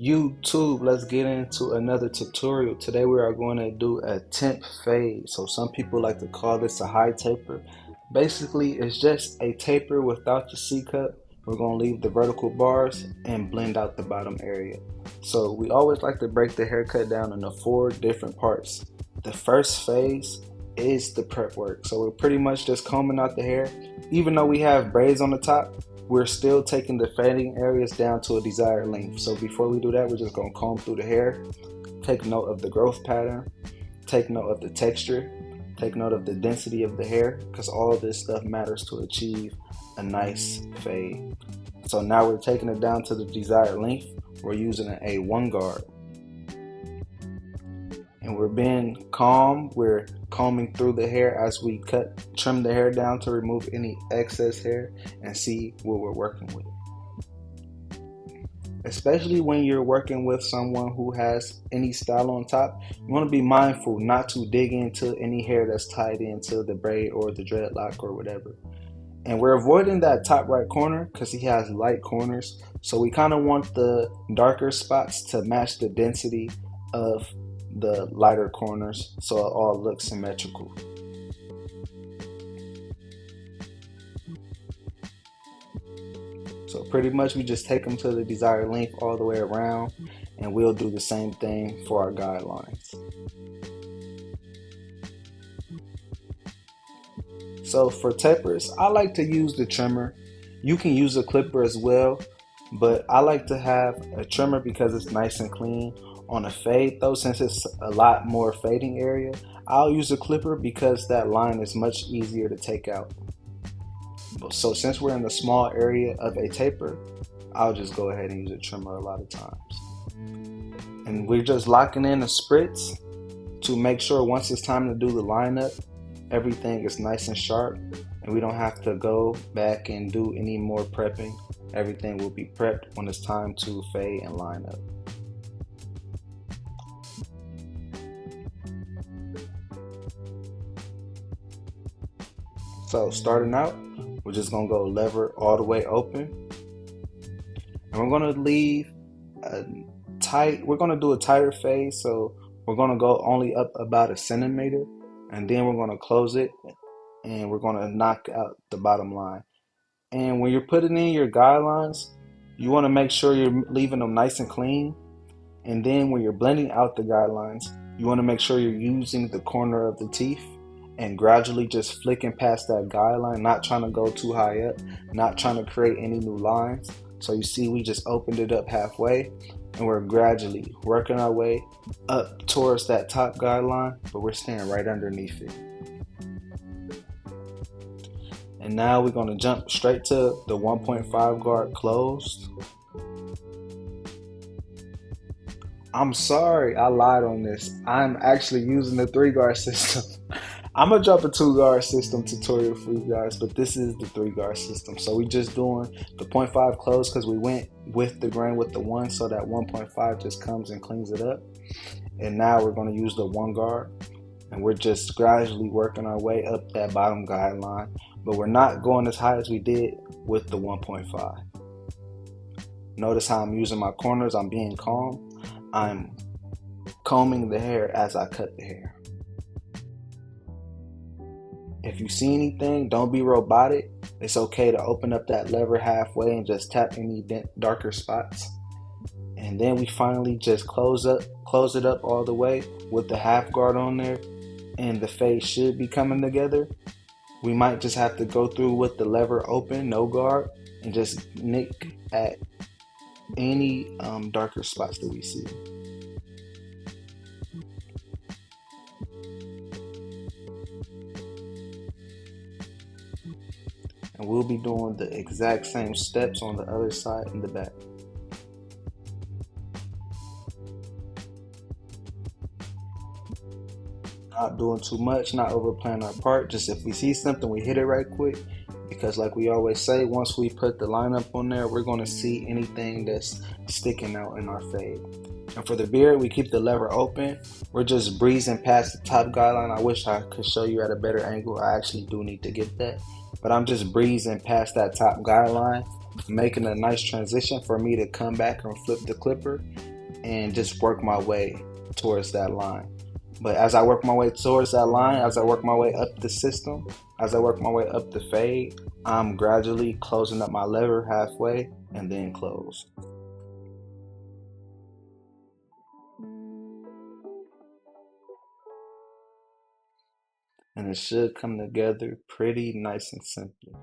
YouTube, let's get into another tutorial. Today we are going to do a temp fade. So some people like to call this a high taper. Basically, it's just a taper without the C cut. We're going to leave the vertical bars and blend out the bottom area. So we always like to break the haircut down into 4 different parts. The first phase is the prep work. So we're pretty much just combing out the hair. Even though we have braids on the top, we're still taking the fading areas down to a desired length. So before we do that, we're just going to comb through the hair, take note of the growth pattern, take note of the texture, take note of the density of the hair, because all of this stuff matters to achieve a nice fade. So now we're taking it down to the desired length. We're using a 1 guard. And we're being calm. We're combing through the hair as we trim the hair down to remove any excess hair and see what we're working with. Especially when you're working with someone who has any style on top, you want to be mindful not to dig into any hair that's tied into the braid or the dreadlock or whatever. And we're avoiding that top right corner because he has light corners. So we kind of want the darker spots to match the density of the lighter corners so it all looks symmetrical. So pretty much we just take them to the desired length all the way around, and we'll do the same thing for our guidelines. So for tapers, I like to use the trimmer. You can use a clipper as well, but I like to have a trimmer because it's nice and clean. On a fade though, since it's a lot more fading area, I'll use a clipper because that line is much easier to take out. So since we're in the small area of a taper, I'll just go ahead and use a trimmer a lot of times. And we're just locking in a spritz to make sure once it's time to do the lineup, everything is nice and sharp and we don't have to go back and do any more prepping. Everything will be prepped when it's time to fade and line up. So starting out, we're just gonna go lever all the way open, and we're gonna leave we're gonna do a tighter fade, so we're gonna go only up about a centimeter, and then we're gonna close it, and we're gonna knock out the bottom line. And when you're putting in your guidelines, you wanna make sure you're leaving them nice and clean, and then when you're blending out the guidelines, you wanna make sure you're using the corner of the teeth and gradually just flicking past that guideline, not trying to go too high up, not trying to create any new lines. So you see we just opened it up halfway and we're gradually working our way up towards that top guideline, but we're staying right underneath it. And now we're going to jump straight to the 1.5 guard closed. I'm sorry, I lied on this. I'm actually using the 3 guard system. I'm gonna drop a 2 guard system tutorial for you guys, but this is the 3 guard system. So we just doing the 0.5 close because we went with the grain with the 1, so that 1.5 just comes and cleans it up. And now we're gonna use the 1 guard, and we're just gradually working our way up that bottom guideline, but we're not going as high as we did with the 1.5. Notice how I'm using my corners. I'm being calm. I'm combing the hair as I cut the hair. If you see anything, don't be robotic. It's okay to open up that lever halfway and just tap any darker spots. And then we finally just close it up all the way with the half guard on there, and the fade should be coming together. We might just have to go through with the lever open, no guard, and just nick at any darker spots that we see. And we'll be doing the exact same steps on the other side in the back. Not doing too much, not overplaying our part. Just if we see something, we hit it right quick. Because like we always say, once we put the lineup on there, we're going to see anything that's sticking out in our fade. And for the beard, we keep the lever open. We're just breezing past the top guideline. I wish I could show you at a better angle. I actually do need to get that. But I'm just breezing past that top guideline, making a nice transition for me to come back and flip the clipper and just work my way towards that line. But as I work my way towards that line, as I work my way up the system, as I work my way up the fade, I'm gradually closing up my lever halfway and then close. And it should come together pretty nice and simply.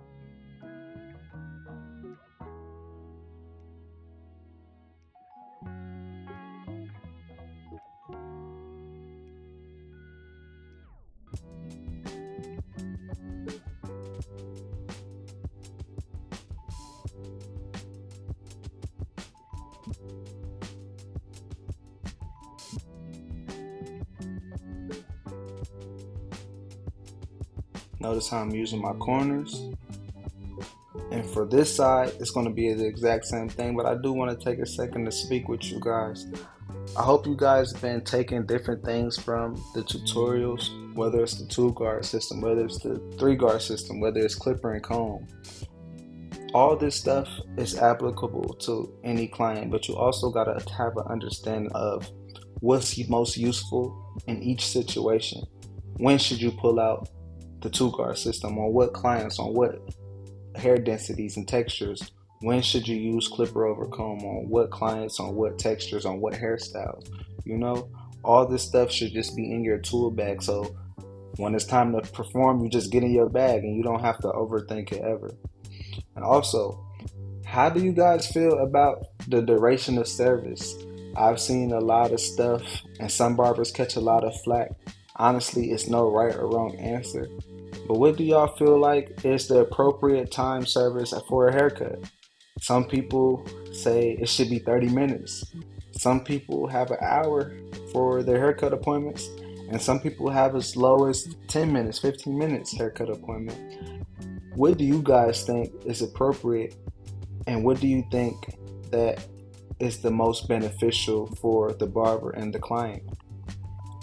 Notice how I'm using my corners. And for this side, it's going to be the exact same thing, but I do want to take a second to speak with you guys. I hope you guys have been taking different things from the tutorials, whether it's the 2 guard system, whether it's the 3 guard system, whether it's clipper and comb. All this stuff is applicable to any client, but you also got to have an understanding of what's most useful in each situation. When should you pull out the 2 guard system? On what clients, on what hair densities and textures? When should you use clipper over comb? On what clients, on what textures, on what hairstyles? You know, all this stuff should just be in your tool bag, so when it's time to perform, you just get in your bag and you don't have to overthink it ever. And also, how do you guys feel about the duration of service? I've seen a lot of stuff and some barbers catch a lot of flack. Honestly, it's no right or wrong answer. But what do y'all feel like is the appropriate time service for a haircut? Some people say it should be 30 minutes. Some people have an hour for their haircut appointments. And some people have as low as 10 minutes, 15 minutes haircut appointment. What do you guys think is appropriate? And what do you think that is the most beneficial for the barber and the client?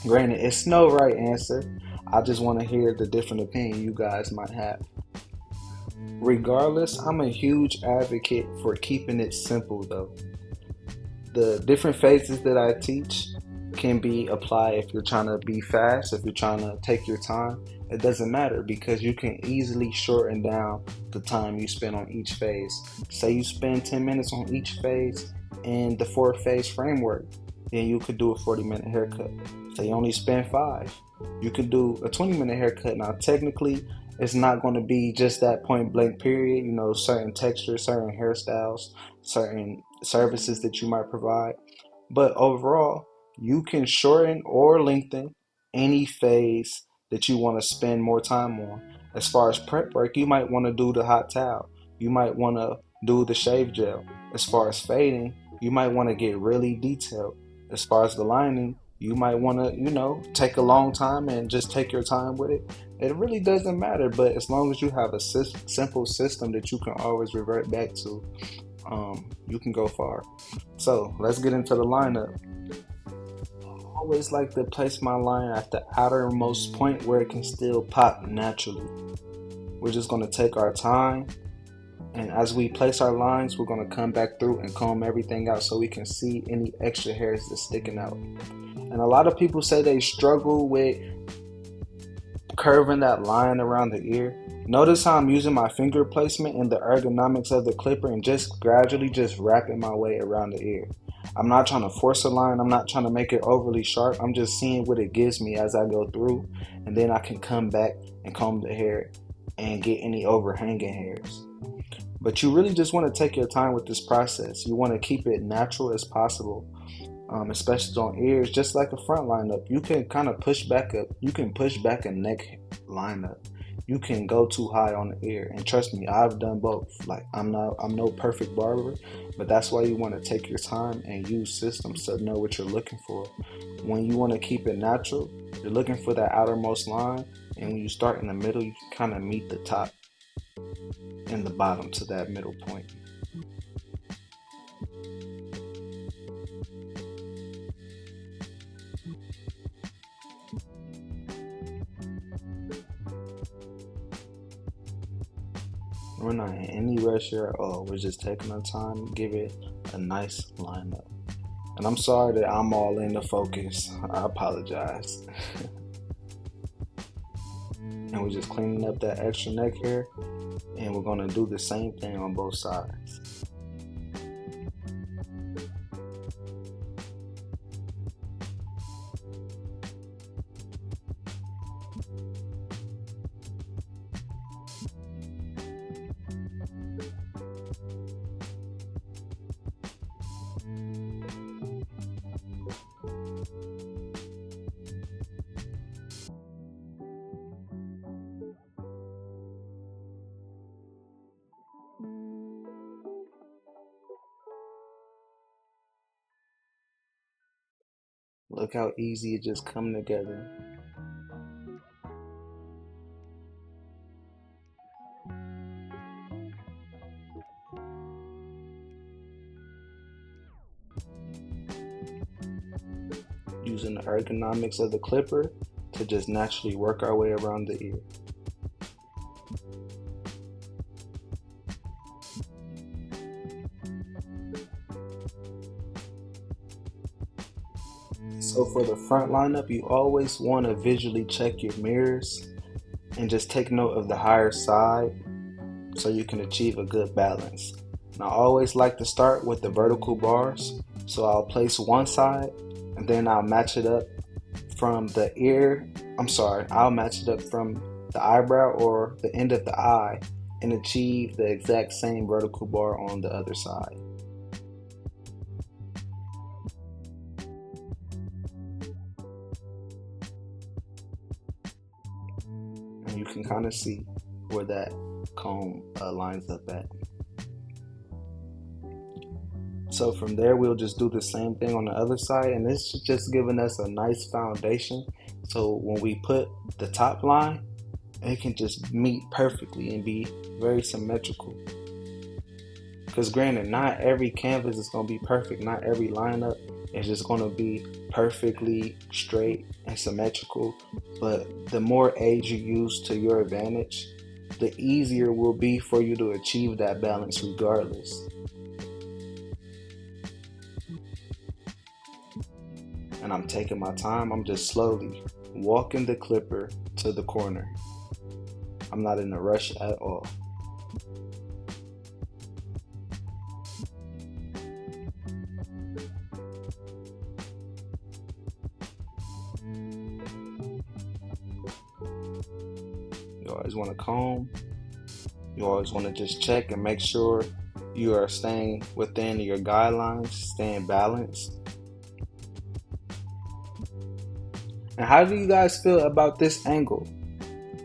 Granted, it's no right answer. I just want to hear the different opinion you guys might have. Regardless, I'm a huge advocate for keeping it simple though. The different phases that I teach can be applied if you're trying to be fast, if you're trying to take your time. It doesn't matter because you can easily shorten down the time you spend on each phase. Say you spend 10 minutes on each phase in the 4 phase framework, then you could do a 40-minute haircut. Say you only spend 5, you could do a 20-minute haircut. Now technically it's not going to be just that point blank period, you know, certain textures, certain hairstyles, certain services that you might provide, but overall you can shorten or lengthen any phase that you want to spend more time on. As far as prep work, you might want to do the hot towel, you might want to do the shave gel. As far as fading, you might want to get really detailed. As far as the lining, you might want to, you know, take a long time and just take your time with it. It really doesn't matter, but as long as you have a simple system that you can always revert back to, you can go far. So let's get into the lineup. I always like to place my line at the outermost point where it can still pop naturally. We're just going to take our time, and as we place our lines, we're going to come back through and comb everything out so we can see any extra hairs that's sticking out. And a lot of people say they struggle with curving that line around the ear. Notice how I'm using my finger placement and the ergonomics of the clipper and just gradually just wrapping my way around the ear. I'm not trying to force a line, I'm not trying to make it overly sharp, I'm just seeing what it gives me as I go through, and then I can come back and comb the hair and get any overhanging hairs. But you really just want to take your time with this process. You want to keep it natural as possible, especially on ears, just like a front lineup. You can kind of push back up. You can push back a neck lineup. You can go too high on the ear, and trust me, I've done both. Like I'm no perfect barber, but that's why you want to take your time and use systems to know what you're looking for. When you want to keep it natural, you're looking for that outermost line, and when you start in the middle, you can kind of meet the top and the bottom to that middle point. We're not in any rush here at all. We're just taking our time, give it a nice lineup. And I'm sorry that I'm all in the focus. I apologize. And we're just cleaning up that extra neck hair, and we're gonna do the same thing on both sides. Look how easy it just come together. Using the ergonomics of the clipper to just naturally work our way around the ear. So for the front lineup, you always want to visually check your mirrors and just take note of the higher side so you can achieve a good balance. And I always like to start with the vertical bars. So I'll place one side and then I'll match it up from the ear. I'll match it up from the eyebrow or the end of the eye and achieve the exact same vertical bar on the other side. And you can kind of see where that comb lines up at. So from there, we'll just do the same thing on the other side, and this is just giving us a nice foundation. So when we put the top line, it can just meet perfectly and be very symmetrical. Because granted, not every canvas is going to be perfect. Not every lineup is just going to be perfectly straight and symmetrical. But the more aids you use to your advantage, the easier it will be for you to achieve that balance regardless. And I'm taking my time. I'm just slowly walking the clipper to the corner. I'm not in a rush at all. You always want to comb. You always want to just check and make sure you are staying within your guidelines, staying balanced. And how do you guys feel about this angle?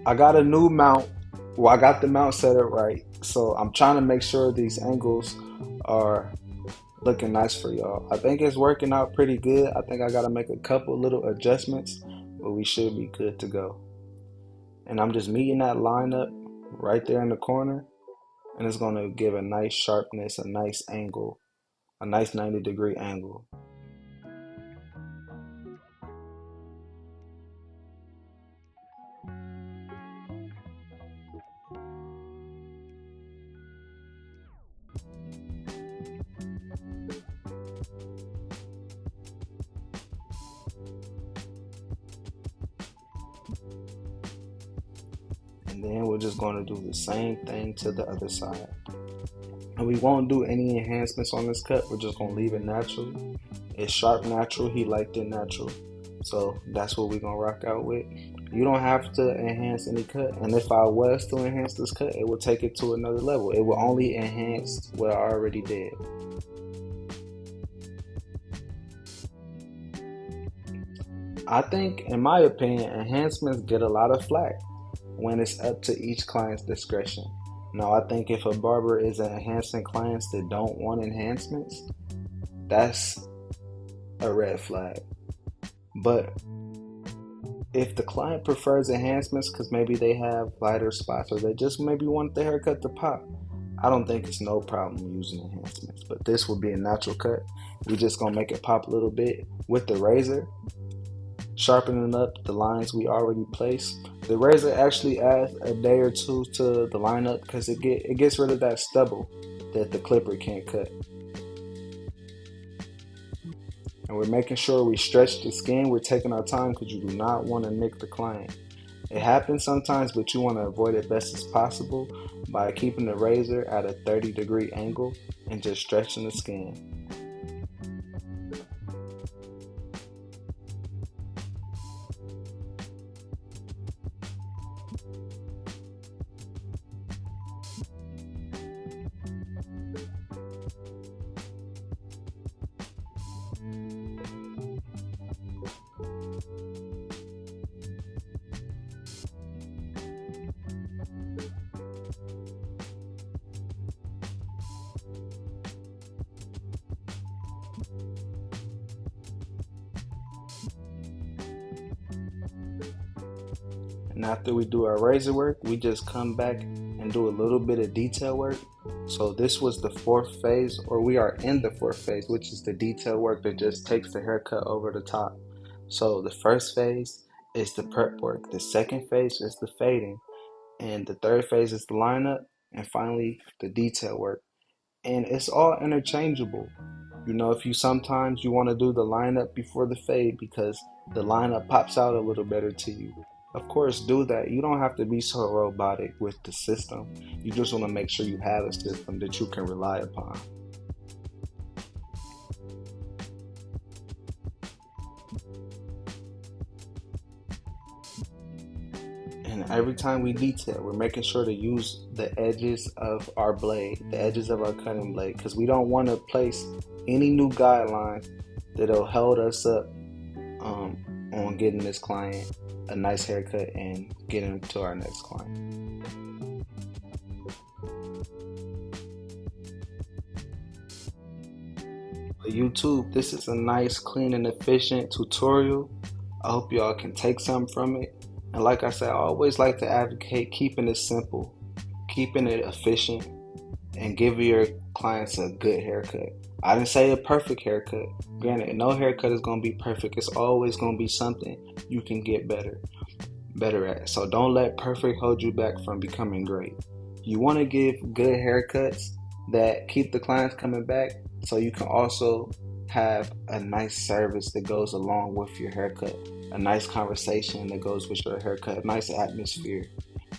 I got a new mount. Well, I got the mount set up right. So I'm trying to make sure these angles are looking nice for y'all. I think it's working out pretty good. I think I got to make a couple little adjustments, but we should be good to go. And I'm just meeting that line up right there in the corner. And it's going to give a nice sharpness, a nice angle, a nice 90-degree angle. And then we're just going to do the same thing to the other side. And we won't do any enhancements on this cut. We're just going to leave it natural. It's sharp natural. He liked it natural. So that's what we're going to rock out with. You don't have to enhance any cut. And if I was to enhance this cut, it will take it to another level. It will only enhance what I already did. I think, in my opinion, enhancements get a lot of flack when it's up to each client's discretion. Now, I think if a barber is enhancing clients that don't want enhancements, that's a red flag. But if the client prefers enhancements because maybe they have lighter spots or they just maybe want the haircut to pop, I don't think it's no problem using enhancements. But this will be a natural cut. We're just going to make it pop a little bit with the razor, sharpening up the lines we already placed. The razor actually adds a day or two to the lineup because it gets rid of that stubble that the clipper can't cut. And we're making sure we stretch the skin. We're taking our time because you do not want to nick the client. It happens sometimes, but you want to avoid it best as possible by keeping the razor at a 30-degree angle and just stretching the skin. And after we do our razor work, we just come back and do a little bit of detail work. So this was the fourth phase, or we are in the fourth phase, which is the detail work that just takes the haircut over the top. So the first phase is the prep work. The second phase is the fading. And the third phase is the lineup. And finally, the detail work. And it's all interchangeable. You know, if you sometimes you want to do the lineup before the fade because the lineup pops out a little better to you. Of course, do that. You don't have to be so robotic with the system. You just want to make sure you have a system that you can rely upon. And every time we detail, we're making sure to use the edges of our blade, the edges of our cutting blade, because we don't want to place any new guidelines that'll hold us up on getting this client a nice haircut and getting to our next client. YouTube, this is a nice, clean, and efficient tutorial. I hope y'all can take something from it. And like I said, I always like to advocate keeping it simple, keeping it efficient, and give your clients a good haircut. I didn't say a perfect haircut. Granted, no haircut is going to be perfect. It's always going to be something you can get better at. So don't let perfect hold you back from becoming great. You want to give good haircuts that keep the clients coming back, so you can also have a nice service that goes along with your haircut, a nice conversation that goes with your haircut, a nice atmosphere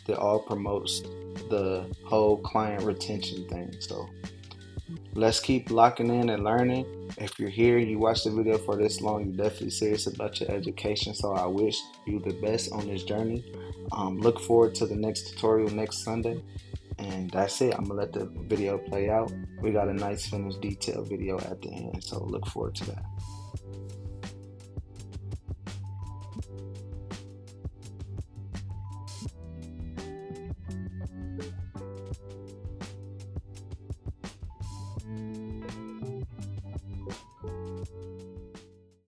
that all promotes the whole client retention thing. So let's keep locking in and learning. If you're here, you watched the video for this long, you're definitely serious about your education. So I wish you the best on this journey. Look forward to the next tutorial next Sunday. And that's it. I'm gonna let the video play out. We got a nice finished detail video at the end, so look forward to that.